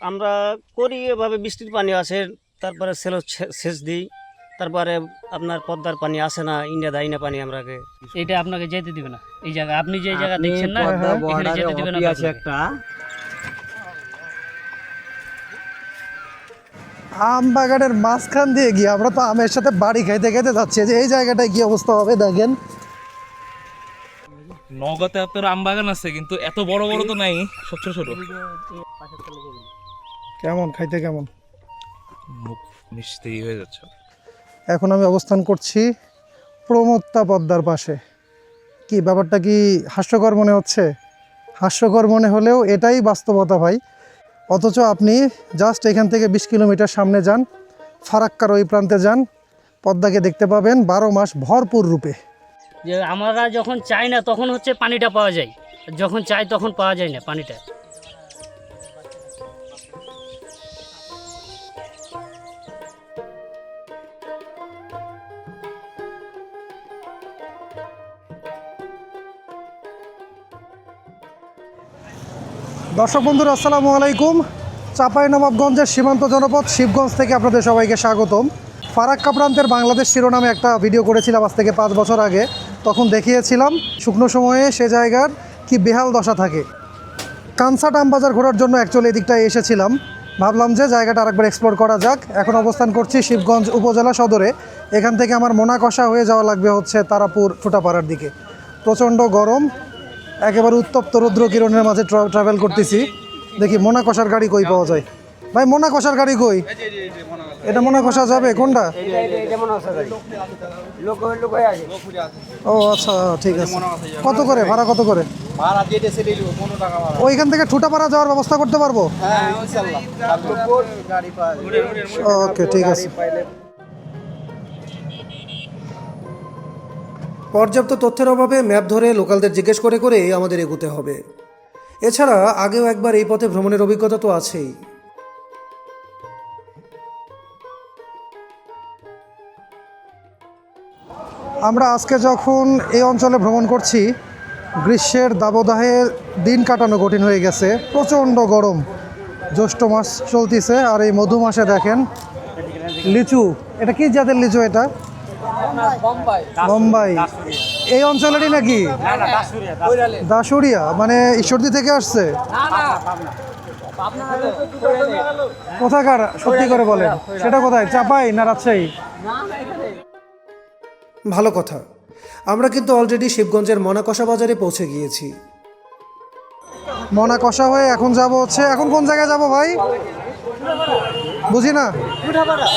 আমরা করি এভাবে, বৃষ্টির পানি আসে, তারপরে সেচ দিই, তারপরে আপনার পদ্মার পানি আসে না, ইন্ডিয়া দেয় না পানি আমরাকে। এটা আপনাকে যেতে দিবে না, এই জায়গা আপনি যে জায়গা আপনি দেখছেন না পদ্মা এখানে বর্ডারে যেতে দিবে না অফি আছে আপনাকে। একটা। আম বাগানের মাঝখান দিয়ে গিয়ে আমরা তো আমের সাথে বাড়ি খাইতে খাইতে যাচ্ছি, যে এই জায়গাটায় কি অবস্থা হবে দেখেন। নওগাঁতে আপনার আম বাগান আছে কিন্তু এত বড় বড় তো নাই, সব ছোট ছোট। কেমন খাইতে কেমন? মুখ মিষ্টি হয়ে যাচ্ছে। এখন আমি অবস্থান করছি প্রমত্তা পদ্মার পাশে। কি ব্যাপারটা কি হাস্যকর মনে হচ্ছে? হাস্যকর মনে হলেও এটাই বাস্তবতা ভাই। অথচ আপনি জাস্ট এখান থেকে 20 কিলোমিটার সামনে যান, ফারাক্কার ওই প্রান্তে যান, পদ্মাকে দেখতে পাবেন 12 মাস ভরপুর রূপে। যে আমরা যখন চাই না তখন হচ্ছে পানিটা পাওয়া যায়, যখন চাই তখন পাওয়া যায় না পানিটা। দর্শক বন্ধুরা আসসালামু আলাইকুম। চাঁপাইনবাবগঞ্জের সীমান্ত জনপদ শিবগঞ্জ থেকে আপনাদের সবাইকে স্বাগতম। ফারাক্কা প্রান্তের বাংলাদেশ শিরোনামে একটা ভিডিও করেছিলাম আজ থেকে 5 বছর আগে। তখন দেখিয়েছিলাম শুকনো সময়ে সে জায়গার কি বেহাল দশা থাকে। কানসাট আমবাজার ঘোরার জন্য অ্যাকচুয়ালি এদিকটায় এসেছিলাম, ভাবলাম যে জায়গাটা আরেকবার এক্সপ্লোর করা যাক। এখন অবস্থান করছি শিবগঞ্জ উপজেলা সদরে। এখান থেকে আমার মোনাকষা হয়ে যাওয়া লাগবে হচ্ছে তারাপুর ফুটাপাড়ার দিকে। প্রচণ্ড গরম, একেবারে উত্তপ্ত রৌদ্র কিরণের মাঝে ট্রাভেল করতেছি। দেখি মোনাকষার গাড়ি কই পাওয়া যায়। ভাই মোনাকষার গাড়ি কই? এটা মোনাকষা যাবে কোনটা? ও আচ্ছা ঠিক আছে। কত করে ভাড়া, কত করে? ওইখান থেকে ঠুটাপাড়া যাওয়ার ব্যবস্থা করতে পারবো? ওকে ঠিক আছে। পর্যাপ্ত তথ্যের অভাবে ম্যাপ ধরে লোকালদের জিজ্ঞেস করে করে আমাদের এগোতে হবে। এছাড়া আগেও একবার এই পথে ভ্রমণের অভিজ্ঞতা তো আছেই। আমরা আজকে যখন এই অঞ্চলে ভ্রমণ করছি, গ্রীষ্মের দাবদাহে দিন কাটানো কঠিন হয়ে গেছে। প্রচণ্ড গরম, জ্যৈষ্ঠ মাস চলতেছে, আর এই মধু মাসে দেখেন লিচু। এটা কি জাতের লিচু? এটা বোম্বাই। এই অঞ্চলেরই নাকি? দাসুরিয়া মানে ঈশ্বরদী থেকে আসছে? কোথাকার সত্যি করে বলেন, সেটা কোথায়? চাপাই না রাজশাহী? ভালো কথা। আমরা কিন্তু অলরেডি শিবগঞ্জের মোনাকষা বাজারে পৌঁছে গিয়েছি। মোনাকষা হয়ে এখন যাব হচ্ছে, এখন কোন জায়গায় যাব ভাই বুঝি না।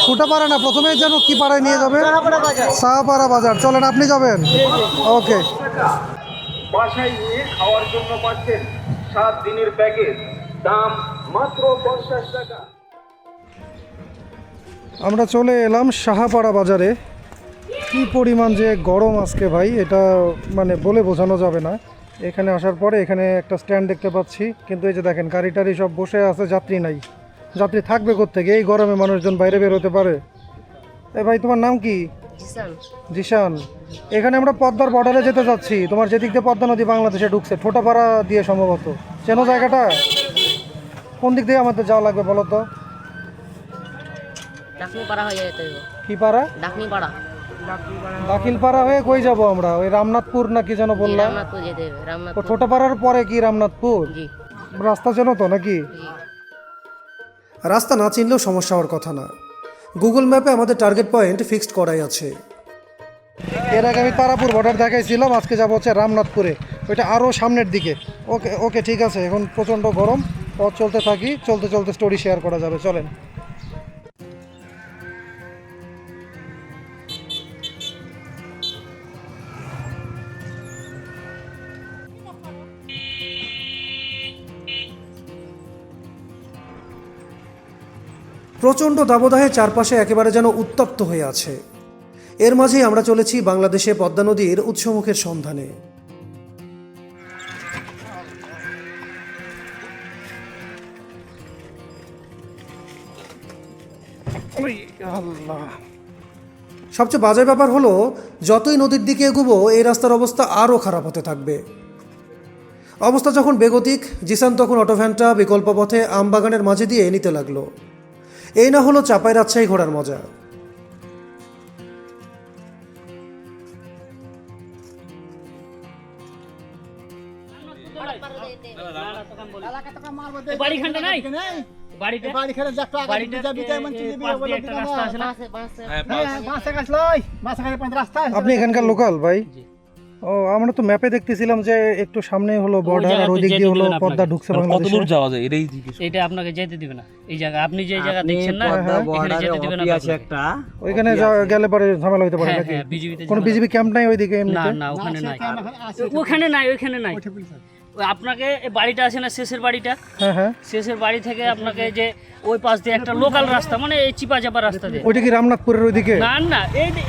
ফুটাপাড়া না, প্রথমে যেন কি পাড়ায় নিয়ে যাবে? সাহাপাড়া বাজার। চলেন, আপনি যাবেন? ওকে। বাসায় নিয়ে খাওয়ার জন্য পাচ্ছেন 7 দিনের প্যাকেজ, দাম মাত্র 50 টাকা। আমরা চলে এলাম সাহাপাড়া বাজারে। কি পরিমাণ যে গরম আজকে ভাই, এটা মানে বলে বোঝানো যাবে না। এখানে আসার পরে এখানে একটা স্ট্যান্ড দেখতে পাচ্ছি, কিন্তু এই যে দেখেন গাড়ি টাড়ি সব বসে আছে, যাত্রী নাই। যাত্রী থাকবে কোত্থেকে? এই গরমে মানুষজন বাইরে বের হতে পারে? এ ভাই তোমার নাম কি? জিশান। এখানে আমরা পদ্মার বর্ডারে যেতে যাচ্ছি। তোমার যেদিক দিয়ে পদ্মা নদী বাংলাদেশে ঢুকছে, ঠোঁটাপাড়া দিয়ে সম্ভবত। চেনো জায়গাটা? কোন দিক দিয়ে আমাদের যাওয়া লাগবে বলো তো? ডাকনিপাড়া হয়ে যেতে হবে। কি পাড়া? ডাকনিপাড়া। দাখিলপাড়া হয়ে কই যাব আমরা? ওই রামনাথপুর না কি যেন বললাম? রামনাথপুর যেতে হবে। ও রামনাথপুর। ঠোঁটাপাড়ার পরে কি রামনাথপুর? জি রাস্তা চেনো তো নাকি? জি। রাস্তা না চিনলেও সমস্যা হওয়ার কথা না। গুগল ম্যাপে আমাদের টার্গেট পয়েন্ট ফিক্সড করাই আছে। এর আগে আমি তারাপুর বর্ডার দেখাইছিলাম, আজকে যাবো হচ্ছে রামনাথপুরে, ওইটা আরও সামনের দিকে। ওকে ওকে ঠিক আছে। এখন প্রচণ্ড গরম, পথ চলতে থাকি, চলতে চলতে স্টোরি শেয়ার করা যাবে। চলেন। প্রচণ্ড দাবদাহে চারপাশে একেবারে যেন উত্তপ্ত হয়ে আছে। এর মাঝেই আমরা চলেছি বাংলাদেশে পদ্মা নদীর উৎসমুখের সন্ধানে। সবচেয়ে বাজে ব্যাপার হলো, যতই নদীর দিকে এগোবো এই রাস্তার অবস্থা আরও খারাপ হতে থাকবে। অবস্থা যখন বেগতিক, জিসান তখন অটোভ্যানটা বিকল্প পথে আম বাগানের মাঝে দিয়ে নিতে লাগলো। এই না হলো চাপাই রাজশাহী ঘোরার মজা। বাড়িখানটা নাই বাড়িটা রাস্তা আছে না? আপনি এখানকার লোকাল ভাই? ও, আমরা তো ম্যাপে দেখতেছিলাম যে একটু সামনে হলো বর্ডার আর ওই দিক দিয়ে হলো পদ্মা ঢুকছে কত বাংলাদেশে। দূর যাওয়া যায় এটাই জিজ্ঞেস এটা আপনাকে যেতে দিবে না এই জায়গা, আপনি যে জায়গা দেখছেন না এখানে যেতে দিবে না আপনাকে। ওইখানে গেলে পরে ঝামেলা হইতে পারে হ্যাঁ নাকি? হ্যাঁ, বিজিবিতে কোনো বিজিবি ক্যাম্প নাই ওইদিকে না এমনিতে? না ওখানে নাই, ওখানে নাই। ওই আপনাকে এই বাড়িটা আছে না শেষের বাড়িটা, হ্যাঁ হ্যাঁ। শেষের বাড়ি থেকে আপনাকে যে ওই পাশ দিয়ে একটা লোকাল রাস্তা, মানে এই চিপা চাপা রাস্তা দিয়ে। ওইটা কি রামনাথপুরের ওইদিকে? না না,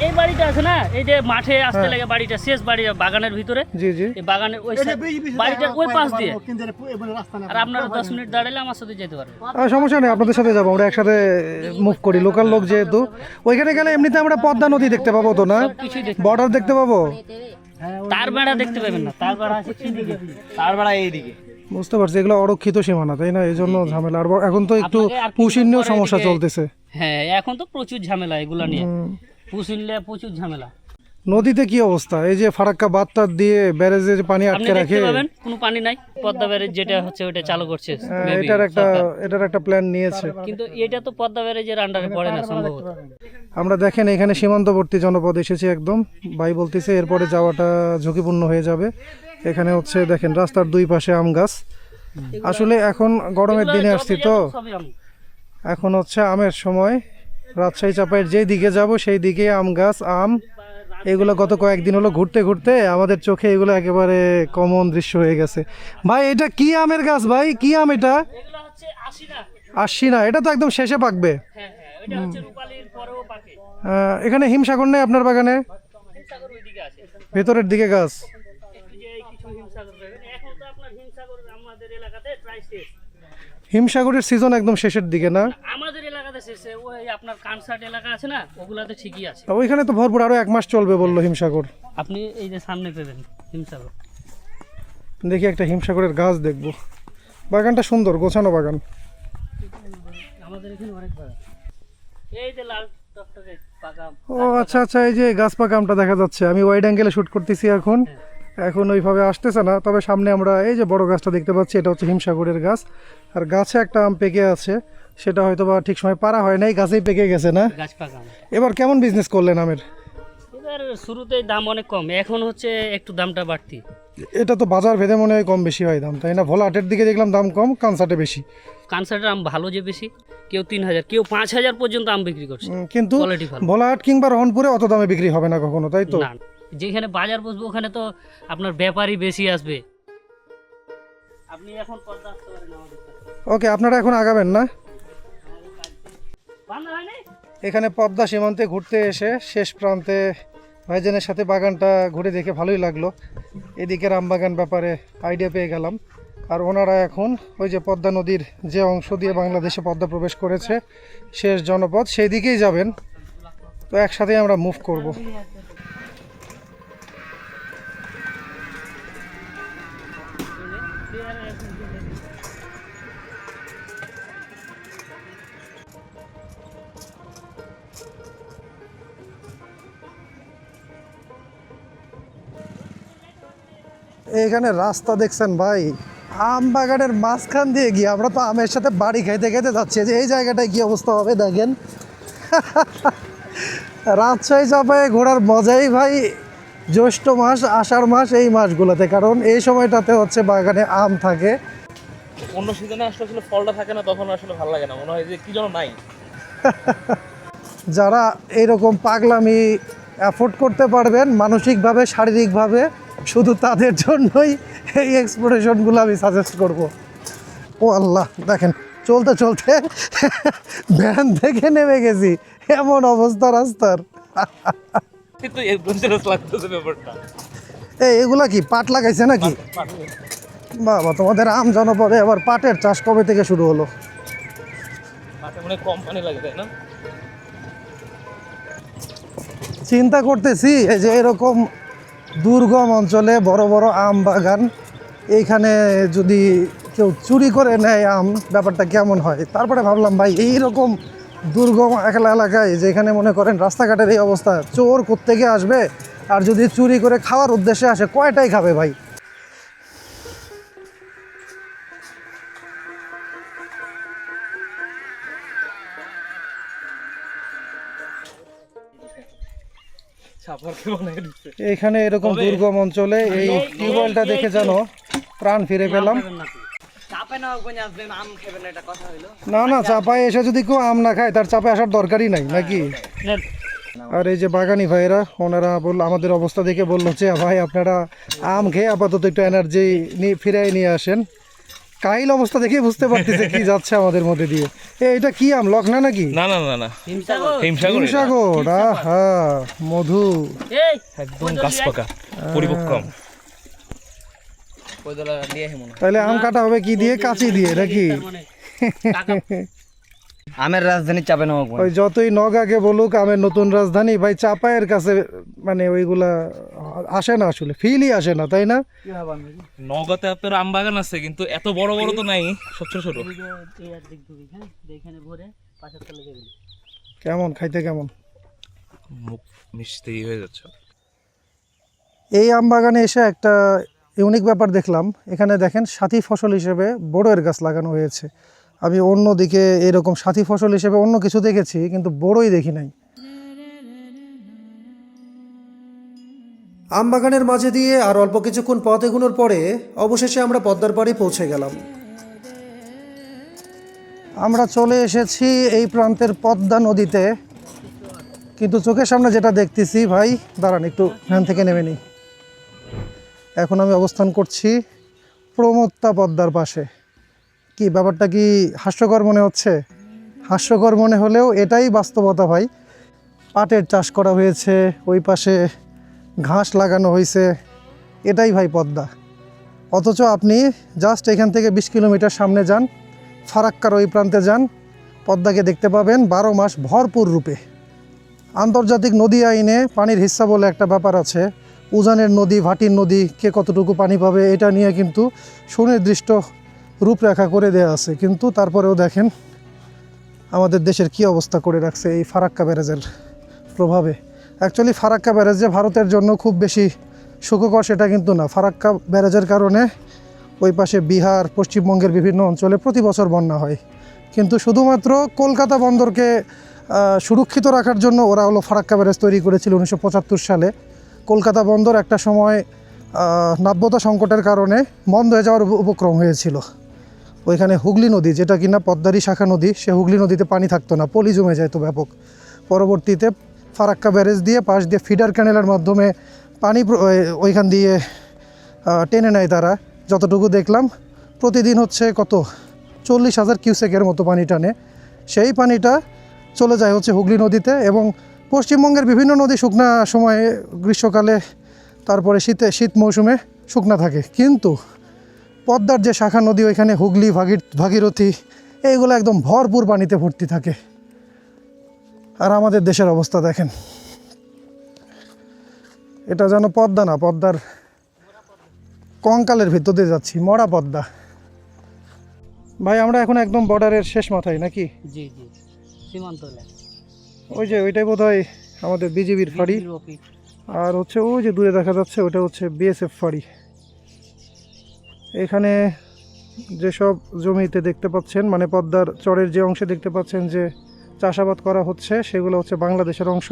এই বাড়িটা আছে না, এই যে মাঠে আসতে লাগে বাড়িটা, শেষ বাড়ি বাগানের ভিতরে, জি জি। এই বাগানের ওই বাড়িটার ওই পাশ দিয়ে। আর আপনারা 10 মিনিট দাঁড়ালে আমার সাথে যেতে পারবেন। সমস্যা নেই, আপনাদের সাথে যাবো, আমরা একসাথে মুভ করি, লোকাল লোক যেহেতু। ওইখানে গেলে এমনিতে আমরা পদ্মা নদী দেখতে পাবো তো না? কিছুই দেখতে, বর্ডার দেখতে পাবো? তার বেড়া দেখতে পাবেন না, তার বেড়া আছে এইদিকে, তার বেড়া এইদিকে। বুঝতে পারছি, এগুলো অরক্ষিত সীমানা তাই না, এই জন্য ঝামেলা। আর এখন তো একটু আপনাকে আর কিছু পুশিন নিয়েও পরে সমস্যা এদিকে- চলতেছে। হ্যাঁ এখন তো প্রচুর ঝামেলা এগুলা নিয়ে, পুষিনলে প্রচুর ঝামেলা। নদীতে কি অবস্থা? এই যে ফারাক্কা বাঁধটা দিয়ে ব্যারেজে যে পানি আপনি আটকে রাখে, দেখতে পাবেন কোনো পানি নাই, পদ্মা ব্যারেজ যেটা হচ্ছে ওটা চালু করছে maybe এটার একটা প্ল্যান নিয়েছে। কিন্তু এটা তো পদ্মা ব্যারেজের আন্ডারে পড়ে না সম্ভবত। আমরা দেখেন এখানে সীমান্তবর্তী জনপদ এসেছি একদম, ভাই বলতেছে এরপরে যাওয়াটা ঝুঁকিপূর্ণ হয়ে যাবে। এখানে হচ্ছে দেখেন রাস্তার দুই পাশে আম গাছ। আসলে এখন গরমের দিনে আসছি তো, সবই আম। এখন হচ্ছে আমের সময়। রাজশাহী চাপাইয়ের যেই দিকে যাব সেই দিকে আম গাছ, আম, এগুলো গত কয়েকদিন হলো ঘুরতে ঘুরতে আমাদের চোখে এগুলো একেবারে কমন দৃশ্য হয়ে গেছে। ভাই এটা কি আমের গাছ ভাই? কি আম এটা? এগুলা হচ্ছে আশিনা। আসছি না, এটা তো একদম শেষে পাকবে। হ্যাঁ হ্যাঁ, এটা হচ্ছে রূপালীর পরেও পাকে। এখানে হিমসাগর নেই আপনার বাগানে? হিমসাগর ওইদিকে আছে, ভেতরের দিকে গাছ। একটু যে কিছু হিমসাগর পাবেন। এখন তো আপনার হিমসাগর আমাদের এলাকাতে প্রায় শেষ, হিমসাগরের সিজন একদম শেষের দিকে না? আমাদের এলাকাতে শেষে। ওই আপনার কানসার্ট এলাকা আছে না, ওগুলাতে ঠিকই আছে। ওইখানে তো ভরপুর, আরো 1 মাস চলবে বললো হিমসাগর। আপনি এই যে সামনে পেবেন হিমসাগর। দেখি একটা হিমসাগরের গাছ দেখবো। বাগানটা সুন্দর, গোছানো বাগান। আমাদের এখানে অনেক বাগান, এই যে লাল টকটকে পাকা। ও আচ্ছা আচ্ছা, এই যে গাছ পাকা আমটা দেখা যাচ্ছে। আমি ওয়াইড অ্যাঙ্গেলে শুট করতেছি এখন ওইভাবে আসতেছে না, তবে সামনে আমরা এই যে বড় গাছটা দেখতে পাচ্ছি, এটা হচ্ছে হিমসাগরের গাছ। আর গাছে একটা আম পেকে আছে, সেটা হয়তো বা ঠিক সময় পারা হয় নাই, গাছেই পেকে গেছে না? গাছ পাকা আম। এবার কেমন বিজনেস করলেন আমের? এবার শুরুতেই দাম অনেক কম, এখন হচ্ছে একটু দামটা বাড়তি। এটা তো বাজার ভেদে মনে হয় কম বেশি হয় দাম, তাই না? ভোলাহাটের দিকে দেখলাম দাম কম, কানসাটে বেশি। কানসার্টের আম ভালো যে বেশি, কেউ 3000 কেউ 5000 পর্যন্ত আম বিক্রি করছে। কিন্তু কোয়ালিটি ভালো। ভোলাহাট কিংবা রহনপুরে অত দামে বিক্রি হবে না কখনো, তাই তো? না, যেখানে বাজার বসবে ওখানে তো আপনার ব্যাপারই বেশি আসবে। আপনি এখন পর্দা আসতে পারেন আমাদের সাথে। ওকে, আপনারা এখন আগাবেন না? বান্ধা হয়নি? এখানে পদ্মা সীমান্তে ঘুরতে এসে শেষ প্রান্তে ভাইজানের সাথে বাগানটা ঘুরে দেখে ভালোই লাগলো। এদিকের আম বাগান ব্যাপারে আইডিয়া পেয়ে গেলাম। আর ওনারা এখন ওই যে পদ্মা নদীর যে অংশ দিয়ে বাংলাদেশে পদ্মা প্রবেশ করেছে, শেষ জনপদ, সেই দিকেই যাবেন। তো একসাথেই আমরা মুভ করব। এখানে রাস্তা দেখছেন ভাই, আম বাগানের মাঝখান দিয়ে গিয়ে আমরা তো আমের সাথে বাড়ি খাইতে খাইতে যাচ্ছি। যে এই জায়গাটায় কি অবস্থা হবে দেখেন। রাজশাহী চাপায়ে ঘোরার মজাই ভাই জ্যৈষ্ঠ মাস, আষাঢ় মাস, এই মাসগুলোতে, কারণ এই সময়টাতে হচ্ছে বাগানে আম থাকে। অন্য সিজনে আসলে আসলে ফলটা থাকে না, তখন আসলে ভালো লাগে না, মনে হয় যে কি যেন নাই। যারা এইরকম পাগলামি অ্যাফোর্ড করতে পারবেন মানসিকভাবে, শারীরিকভাবে, শুধু তাদের জন্যই এই এক্সপ্লোরেশনগুলো আমি সাজেস্ট করব। ও আল্লাহ, দেখেন চলতে চলতে ভ্যান থেকে নেমে গেছি, এমন অবস্থা রাস্তার। কিন্তু অ্যাডভেঞ্চারাস লাগতেছে ব্যাপারটা। এগুলা কি পাট লাগাইছে নাকি? বাবা, তোমাদের আম জনপদে আবার পাটের চাষ কবে থেকে শুরু হলো? মাঠে মনে কম পানি লাগে, তাই না? চিন্তা করতেছি এই যে এরকম দুর্গম অঞ্চলে বড় বড় আম বাগান, এইখানে যদি কেউ চুরি করে নেয় আম, ব্যাপারটা কেমন হয়। তারপরে ভাবলাম ভাই এইরকম দুর্গম একলা এলাকায় যেখানে মনে করেন রাস্তাঘাটের এই অবস্থা, চোর কোত্থেকে আসবে, আর যদি চুরি করে খাওয়ার উদ্দেশ্যে আসে কয়টাই খাবে ভাই। এইখানে এরকম দুর্গম অঞ্চলে এই টিউবওয়েলটা দেখে যেন প্রাণ ফিরে পেলাম। না না, চাপায় এসে যদি কেউ আম না খায় তার চাপে আসার দরকারই নাই নাকি। নেন। আর এই যে বাগানি ভাইরা, ওনারা বললো আমাদের অবস্থা দেখে বললো যে ভাই আপনারা আম খেয়ে আপাতত একটু এনার্জি ফিরাই নিয়ে আসেন। কাহিল অবস্থা দেখে বুঝতে পারতেছে কি যাচ্ছে আমাদের মধ্যে দিয়ে। এটা কি আম, লখনা নাকি? না না না না, হিমসাগর। হিমসাগর এটা। হিমসাগর, আহা মধু, এই একদম গাছ পাকা, পরিপক্ক আম। তাহলে আম কাটা হবে কি দিয়ে? কাঁচি দিয়ে নাকি? তার মানে টাকা আমের রাজধানী চাঁপাইনবাবগঞ্জ। ওই যতই নগাকে বলুক আমের নতুন রাজধানী, ভাই চাপায়ের কাছে মানে ওইগুলা আসে না, আসলে ফিলই আসে না, তাই না? নওগাঁতে আপনার আম বাগান আছে, কিন্তু এত বড় বড় তো নাই, সব ছোট ছোট। এই আর দিক দুই হ্যাঁ এখানে ভরে পাশের তলে যাবে। কেমন খাইতে, কেমন? মুখ মিষ্টি হয়ে যাচ্ছে। এই আম বাগানে এসে একটা ইউনিক ব্যাপার দেখলাম। এখানে দেখেন সাথী ফসল হিসেবে বড়ের গাছ লাগানো হয়েছে। আমি অন্যদিকে এরকম সাথী ফসল হিসেবে অন্য কিছু দেখেছি, কিন্তু বড়ই দেখি নাই। আম বাগানের মাঝে দিয়ে আর অল্প কিছুক্ষণ পথ এগোনোর পরে অবশেষে আমরা পদ্মার পাড়ে পৌঁছে গেলাম। আমরা চলে এসেছি এই প্রান্তের পদ্মা নদীতে, কিন্তু চোখের সামনে যেটা দেখতেছি, ভাই দাঁড়ান একটু ভ্যান থেকে নেমে নিই। এখন আমি অবস্থান করছি প্রমত্তা পদ্মার পাশে। কি ব্যাপারটা কি হাস্যকর মনে হচ্ছে? হাস্যকর মনে হলেও এটাই বাস্তবতা ভাই। পাটের চাষ করা হয়েছে, ওই পাশে ঘাস লাগানো হয়েছে, এটাই ভাই পদ্মা। অথচ আপনি জাস্ট এখান থেকে 20 কিলোমিটার সামনে যান, ফারাক্কার ওই প্রান্তে যান, পদ্মাকে দেখতে পাবেন 12 মাস ভরপুর রূপে। আন্তর্জাতিক নদী আইনে পানির হিস্সা বলে একটা ব্যাপার আছে। উজানের নদী, ভাটির নদী, কে কতটুকু পানি পাবে এটা নিয়ে কিন্তু সুনির্দিষ্ট রূপরেখা করে দেওয়া আছে। কিন্তু তারপরেও দেখেন আমাদের দেশের কি অবস্থা করে রাখছে এই ফারাক্কা ব্যারেজের প্রভাবে। অ্যাকচুয়ালি ফারাক্কা ব্যারেজ যে ভারতের জন্য খুব বেশি সুখকর সেটা কিন্তু না। ফারাক্কা ব্যারেজের কারণে ওই পাশে বিহার, পশ্চিমবঙ্গের বিভিন্ন অঞ্চলে প্রতি বছর বন্যা হয়, কিন্তু শুধুমাত্র কলকাতা বন্দরকে সুরক্ষিত রাখার জন্য ওরা হলো ফারাক্কা ব্যারেজ তৈরি করেছিল 1975 সালে। কলকাতা বন্দর একটা সময় নাব্যতা সংকটের কারণে বন্ধ হয়ে যাওয়ার উপক্রম হয়েছিল। ওইখানে হুগলি নদী, যেটা কিনা পদ্মারই শাখা নদী, সে হুগলি নদীতে পানি থাকতো না, পলি জমে যেত ব্যাপক। পরবর্তীতে ফারাক্কা ব্যারেজ দিয়ে পাশ দিয়ে ফিডার ক্যানেলের মাধ্যমে পানি ওইখান দিয়ে টেনে নেয় তারা। যতটুকু দেখলাম প্রতিদিন হচ্ছে কত 40,000 কিউসেকের মতো পানি টানে। সেই পানিটা চলে যায় হচ্ছে হুগলি নদীতে, এবং পশ্চিমবঙ্গের বিভিন্ন নদী শুকনা সময়ে গ্রীষ্মকালে, তারপরে শীত মৌসুমে শুকনা থাকে। কিন্তু পদ্মার যে শাখা নদী, ওইখানে হুগলি, ভাগীরথী, এইগুলো একদম ভরপুর পানিতে ভর্তি থাকে। আর আমাদের দেশের অবস্থা দেখেন, এটা যেন পদ্মা না, পদ্মার কঙ্কালের ভিতর দিয়ে যাচ্ছি, মরা পদ্মা। ভাই আমরা এখন একদম বর্ডারের শেষ মাথায় নাকি? জি জি, সীমান্ত এলাকা। ওই যে ওইটাই বোধহয় আমাদের বিজিবির ফাঁড়ি, আর হচ্ছে ওই যে দূরে দেখা যাচ্ছে ওটা হচ্ছে বিএসএফ ফাঁড়ি। এখানে যেসব জমিতে দেখতে পাচ্ছেন, মানে পদ্মার চরের যে অংশে দেখতে পাচ্ছেন যে চাষাবাদ করা হচ্ছে, সেগুলো হচ্ছে বাংলাদেশের অংশ।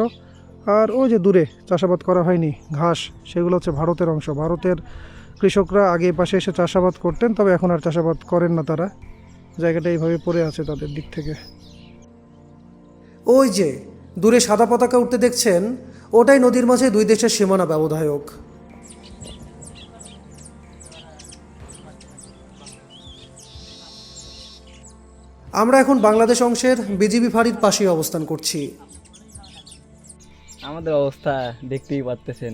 আর ওই যে দূরে চাষাবাদ করা হয়নি, ঘাস, সেগুলো হচ্ছে ভারতের অংশ। ভারতের কৃষকরা আগে পাশে এসে চাষাবাদ করতেন, তবে এখন আর চাষাবাদ করেন না তারা। জায়গাটা এইভাবে পড়ে আছে তাদের দিক থেকে। ওই যে দূরে সাদা পতাকা উঠতে দেখছেন, ওটাই নদীর মাঝে দুই দেশের সীমানা ব্যবধায়ক। আমরা এখন বাংলাদেশ অংশের বিজিবি ফাঁড়ির পাশেই অবস্থান করছি। আমাদের অবস্থা দেখতেই পাচ্ছেন,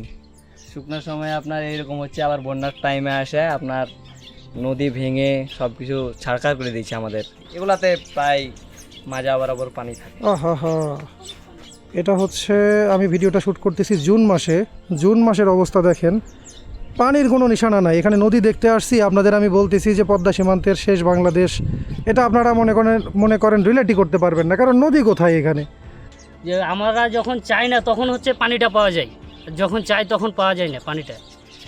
শুকনোর সময় আপনার এইরকম হচ্ছে, আবার বন্যার টাইমে আসে আপনার নদী ভেঙে সব কিছু ছাড়খাড় করে দিচ্ছে আমাদের। এগুলাতে প্রায় মাজা বরাবর পানি থাকে। আহা, এটা হচ্ছে, আমি ভিডিওটা শ্যুট করতেছি জুন মাসে। জুন মাসের অবস্থা দেখেন, পানির কোনো নিশানা নাই। এখানে নদী দেখতে আসছি, আপনাদের আমি বলতেছি যে পদ্মা সীমান্তের শেষ বাংলাদেশ। এটা আপনারা মনে করেন রিলেটই করতে পারবেন না, কারণ নদী কোথায় এখানে। যে আমরা যখন চাই না তখন হচ্ছে পানিটা পাওয়া যায়, যখন চাই তখন পাওয়া যায় না পানিটা।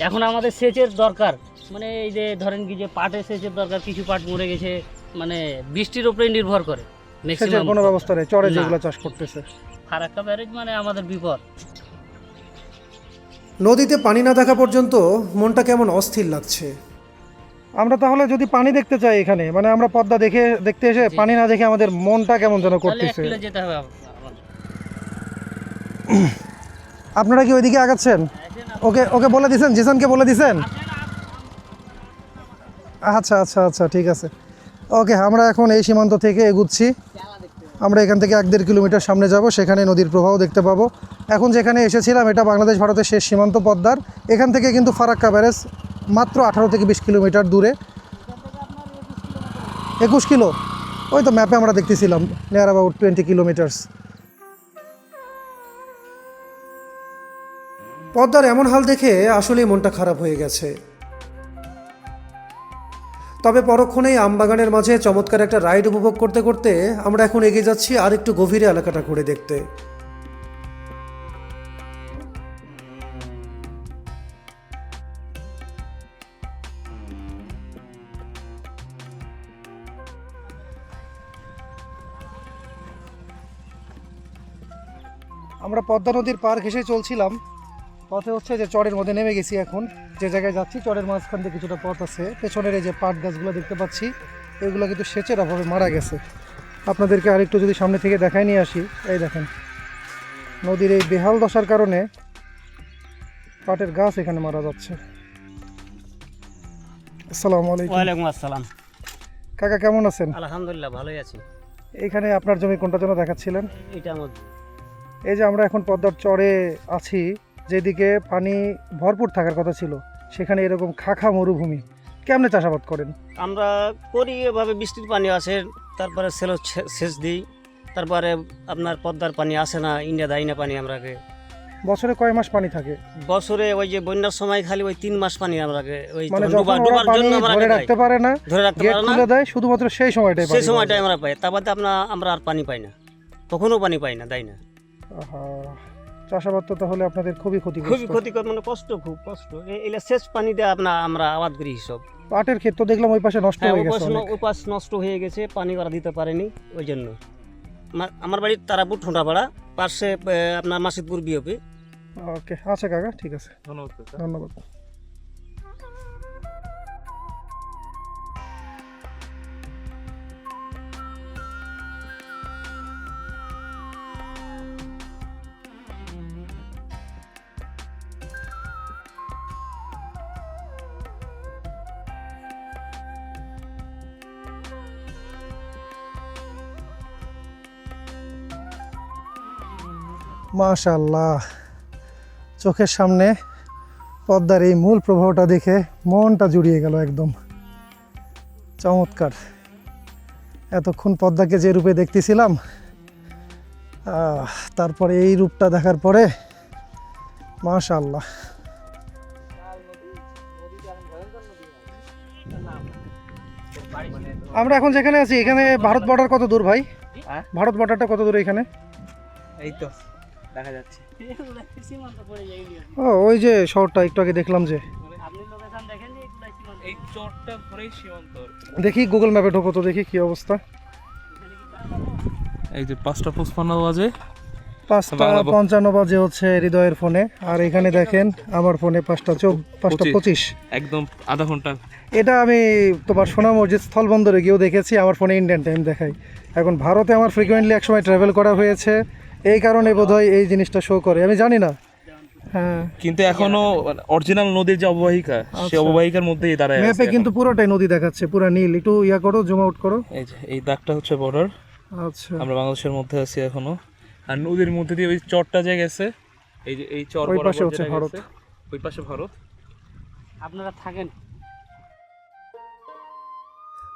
এখন আমাদের সেচের দরকার, মানে এই যে ধরেন কি যে পাটে সেচের দরকার, কিছু পাট মরে গেছে, মানে বৃষ্টির উপরে নির্ভর করে সেচের ম্যাক্সিমাম। কোনো ব্যবস্থা নেই, চরে না। যেগুলো চাষ করতেছে। ফারাক্কা ব্যারেজ মানে আমাদের বিপদ। নদীতে পানি না দেখা পর্যন্ত মনটা কেমন অস্থির লাগছে। আমরা তাহলে যদি পানি দেখতে চাই এখানে, মানে আমরা পদ্মা দেখতে এসে পানি না দেখে আমাদের মনটা কেমন যেন তাহলে করতেছে। একটু যেতে হবে আমাদের। আপনারা কি ওইদিকে আগাচ্ছেন? ওকে ওকে বলে দিছেন, জিসানকে বলে দিছেন? আচ্ছা আচ্ছা আচ্ছা, ঠিক আছে, ওকে। আমরা এখন এই সীমান্ত থেকে এগুচ্ছি। আমরা এখান থেকে 1-1.5 কিলোমিটার সামনে যাব, সেখানে নদীর প্রবাহ দেখতে পাবো। এখন যেখানে এসেছিলাম এটা বাংলাদেশ ভারতের শেষ সীমান্ত পদ্মার। এখান থেকে কিন্তু ফারাক্কা ব্যারেজ মাত্র 18 থেকে 20 কিলোমিটার দূরে। 21 কিলো, ওই তো ম্যাপে আমরা দেখতেছিলাম, নিয়ার অ্যাবাউট 20 কিলোমিটার্স। পদ্মার এমন হাল দেখে আসলেই মনটা খারাপ হয়ে গেছে। তবে পরক্ষণেই আমবাগানের মাঝে চমৎকার একটা রাইড উপভোগ করতে করতে আমরা এখন এগিয়ে যাচ্ছি আর একটু গভীরে এলাকাটা ঘুরে দেখতে। আমরা পদ্মা নদীর পার ঘেঁষে চলছিলাম, পথে হচ্ছে যে চরের মধ্যে নেমে গেছি। এখন যে জায়গায় যাচ্ছি চরের মাঝখান থেকে কিছুটা পথ আছে, পেছনের এই যে পাট গাছগুলো দেখতে পাচ্ছি এগুলো কিন্তু সেচের অভাবে মারা গেছে। আপনাদেরকে আরেকটু যদি সামনে থেকে দেখায় নিয়ে আসি, এই দেখেন নদীর এই বেহাল দশার কারণে পাটের গাছ এখানে মারা যাচ্ছে। আসসালামু আলাইকুম। ওয়ালাইকুম আসসালাম। কাকা কেমন আছেন? আলহামদুলিল্লাহ ভালোই আছি। এখানে আপনার জমি কোনটা যেন দেখাচ্ছিলেন? এটা আমার এই যে আমরা এখন পদ্মার চরে আছি, যেদিকে পানি ভরপুর থাকার কথা ছিল সেখানে এরকম খাখা মরুভূমি। কেমনে চাষাবাদ করেন? আমরা করি এভাবে, বৃষ্টির পানি আসে, তারপরে সেচ দিই, তারপরে আপনার পদ্মার পানি আসে না, ইন্ডিয়া দেয় না পানি আমরাকে। বছরে কয় মাস পানি থাকে? বছরে ওই যে বন্যার সময় খালি ওই 3 মাস পানি আমরাকে, ওই মানে তখন যখন ওরা ডুবার পানি জন্য আমরা ধরে রাখতে পারে না, ধরে রাখতে গেট পারে না, খুলে দেয়, শুধুমাত্র সেই সময়টাই সেই পানি পাওয়া সময়টাই যায়। আমরা পাই, তারপরে আমরা আর পানি পাই না, কখনো পানি পাই না, দেয় না। আহা, চাষাবাদ তো তাহলে আপনাদের খুবই খুবই ক্ষতিগ্রস্ত। ক্ষতিকর, মানে কষ্ট, খুব কষ্ট। এগুলা সেচ পানি দিয়ে আমরা আবাদ করি সব। পাটের ক্ষেত তো দেখলাম ওই পাশে নষ্ট হ্যাঁ, হয়ে গেছে অনেক। ওই পাশ নষ্ট হয়ে গেছে, পানি ওরা দিতে পারেনি, ওই জন্য। আমার বাড়ির তারাপুর ঠোঁটাপাড়া, পাশে আপনার মাসিদপুর বিওপি। ওকে, আচ্ছা কাকা, ঠিক আছে, ধন্যবাদ কাকা। ধন্যবাদ। মাশাআল্লাহ, চোখের সামনে পদ্মার এই মূল প্রবাহটা দেখে মনটা জুড়িয়ে গেল একদম। চমৎকার। এতক্ষণ পদ্মাকে যে রূপে দেখতেছিলাম, তারপরে এই রূপটা দেখার পরে মাশাআল্লাহ। আমরা এখন যেখানে আছি এখানে ভারত বর্ডার কত দূর ভাই? হ্যাঁ? ভারত বর্ডারটা কত দূর এখানে? এই তো দেখা যাচ্ছে। ও, ওই যে শহরটা একটু আগে দেখলাম যে। আপনি লোকেশন দেখেন যে এগুলাই সীমান্ত। এই চরটা ধরেই সীমান্ত। দেখি গুগল ম্যাপে ঢোকো তো, দেখি কি অবস্থা। এই যে 5:55 বাজে, 5:55 বাজে হচ্ছে হৃদয়ের ফোনে, আর এখানে দেখেন আমার ফোনে 5:25। একদম আধা ঘন্টা। এটা আমি তোমার সোনা মসজিদ স্থলবন্দরে গিয়েও দেখেছি, আমার ফোনে ইন্ডিয়ান টাইম দেখাই। এখন ভারতে আমার ফ্রিকুয়েন্টলি একসময় ট্রাভেল করা হয়েছে, এই কারণে বোধহয় এই জিনিসটা শো করে, আমি জানি না। হ্যাঁ, কিন্তু এখনো অরিজিনাল নদীর যে অববাহিকা, সেই আচ্ছা। অববাহিকার মধ্যেই দাঁড়ায় আছে ম্যাপে এখন। কিন্তু পুরোটাই নদী দেখাচ্ছে, পুরো নীল। একটু ইয়া করো, জুম আউট করো। এই যে এই দাগটা হচ্ছে বর্ডার। আচ্ছা, আমরা বাংলাদেশের মধ্যে আছি এখনো, আর নদীর মধ্যে দিয়ে ওই চরটা যে গেছে, এই যে এই চর ওই বরাবর পাশে হচ্ছে যেটা ভারত। গেছে, ওই পাশে ভারত। আপনারা থাকেন।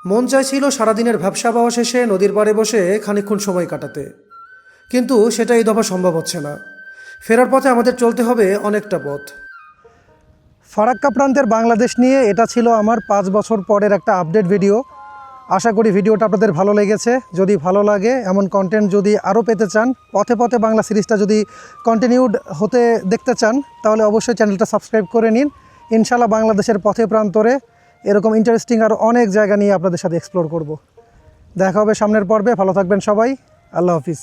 মন চাইছিল সারাদিনের ব্যবসা পাওয়া শেষে নদীর পাড়ে বসে খানিকক্ষণ সময় কাটাতে, কিন্তু সেটা এই দফা সম্ভব হচ্ছে না। ফেরার পথে আমাদের চলতে হবে অনেকটা পথ। ফারাক্কা প্রান্তের বাংলাদেশ নিয়ে এটা ছিল আমার 5 বছর পরের একটা আপডেট ভিডিও। আশা করি ভিডিওটা আপনাদের ভালো লেগেছে। যদি ভালো লাগে, এমন কন্টেন্ট যদি আরও পেতে চান, পথে পথে বাংলা সিরিজটা যদি কন্টিনিউড হতে দেখতে চান, তাহলে অবশ্যই চ্যানেলটা সাবস্ক্রাইব করে নিন। ইনশাল্লাহ বাংলাদেশের পথে প্রান্তরে এরকম ইন্টারেস্টিং আরও অনেক জায়গা নিয়ে আপনাদের সাথে এক্সপ্লোর করব। দেখা হবে সামনের পর্বে। ভালো থাকবেন সবাই। আল্লাহ হাফিজ।